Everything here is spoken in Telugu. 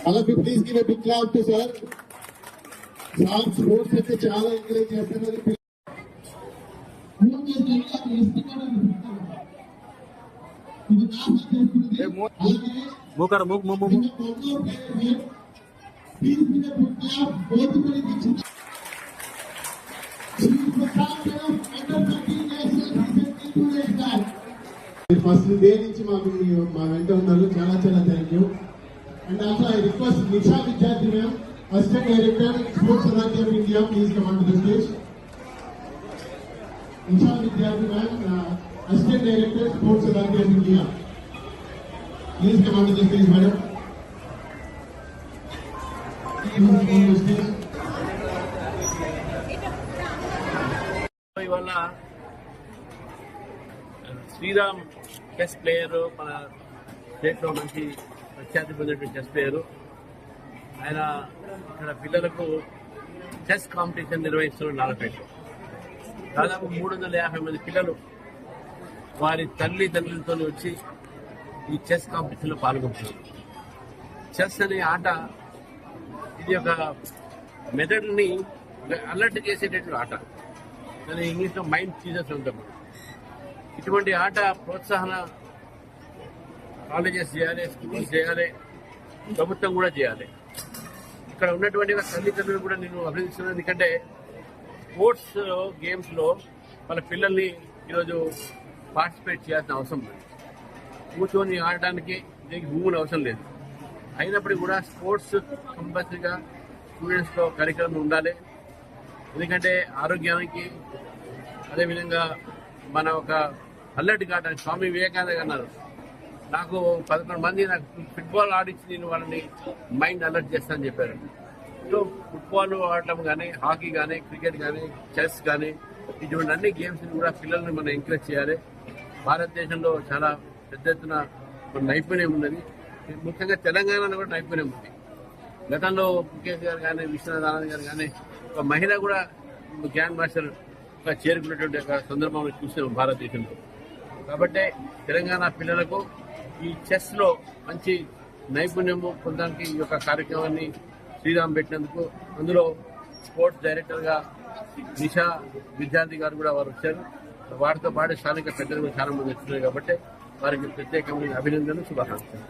అలాగే please give a big clap to sir. Sir sports అయితే చాలా ఎంకరేజ్ చేస్తున్నారు. ఫస్ట్ డే నుంచి మా వెంట ఉన్నారు. చాలా చాలా thank you. And also I request Nisha Vidyarthi ma'am, assistant director Sports Authority of India, please come on to the stage. Nisha Vidyarthi ma'am, assistant director Sports Authority of India, please come on to the stage madam. ఇవాళ శ్రీరామ్ చెస్ ప్లేయరు, మన స్టేట్లో మంచి ప్రఖ్యాతి పొందినటువంటి చెస్ ప్లేయరు. ఆయన ఇక్కడ పిల్లలకు చెస్ కాంపిటీషన్ నిర్వహిస్తున్న నాగపేటలో దాదాపు 350 మంది పిల్లలు వారి తల్లిదండ్రులతో వచ్చి ఈ చెస్ కాంపిటీషన్లో పాల్గొంటున్నారు. చెస్ అనే ఆట ఇది ఒక మెదడుని అలర్ట్ చేసేటటువంటి ఆట. దాని ఇంగ్లీష్లో మైండ్ టీజర్స్ ఉంటాము. ఇటువంటి ఆట ప్రోత్సాహన కాలేజెస్ చేయాలి, స్కూల్స్ చేయాలి, ప్రభుత్వం కూడా చేయాలి. ఇక్కడ ఉన్నటువంటి తల్లిదండ్రులు కూడా నేను అభినందిస్తున్నాను. ఎందుకంటే స్పోర్ట్స్ గేమ్స్లో వాళ్ళ పిల్లల్ని ఈరోజు పార్టిసిపేట్ చేయాల్సిన అవసరం లేదు. కూర్చొని ఆడడానికి దీనికి భూములు అవసరం లేదు. అయినప్పటికీ కూడా స్పోర్ట్స్ కంపల్సరీగా స్టూడెంట్స్లో కరికులం ఉండాలి. ఎందుకంటే ఆరోగ్యానికి, అదేవిధంగా మన ఒక అలర్ట్ కావడానికి స్వామి వివేకానంద అన్నారు, నాకు 11 మంది నాకు ఫుట్బాల్ ఆడించి నేను వాళ్ళని మైండ్ అలర్ట్ చేస్తానని చెప్పారు. సో ఫుట్బాల్ ఆడటం కానీ, హాకీ కానీ, క్రికెట్ కానీ, చెస్ కానీ, ఇటువంటి అన్ని గేమ్స్ని కూడా పిల్లల్ని మనం ఎంకరేజ్ చేయాలి. భారతదేశంలో చాలా పెద్ద ఎత్తున నైపుణ్యం ఉన్నది. ముఖ్యంగా తెలంగాణలో కూడా నైపుణ్యం ఉంది. గతంలో ముఖేష్ గారు కానీ, విశ్వనాథ్ ఆనంద్ గారు కానీ, ఒక మహిళ కూడా గ్రాండ్ మాస్టర్ చేరుకున్నటువంటి ఒక సందర్భంలో చూసాం భారతదేశంలో. కాబట్టి తెలంగాణ పిల్లలకు ఈ చెస్లో మంచి నైపుణ్యము పొందడానికి ఈ యొక్క కార్యక్రమాన్ని శ్రీరామ్ పెట్టినందుకు, అందులో స్పోర్ట్స్ డైరెక్టర్గా నిషా విద్యార్థి గారు కూడా వారు వచ్చారు. వారితో పాటు స్థానిక పెద్దలు చాలా మంది వచ్చినారు. కాబట్టి వారికి ప్రత్యేకమైన అభినందనలు, శుభాకాంక్షలు.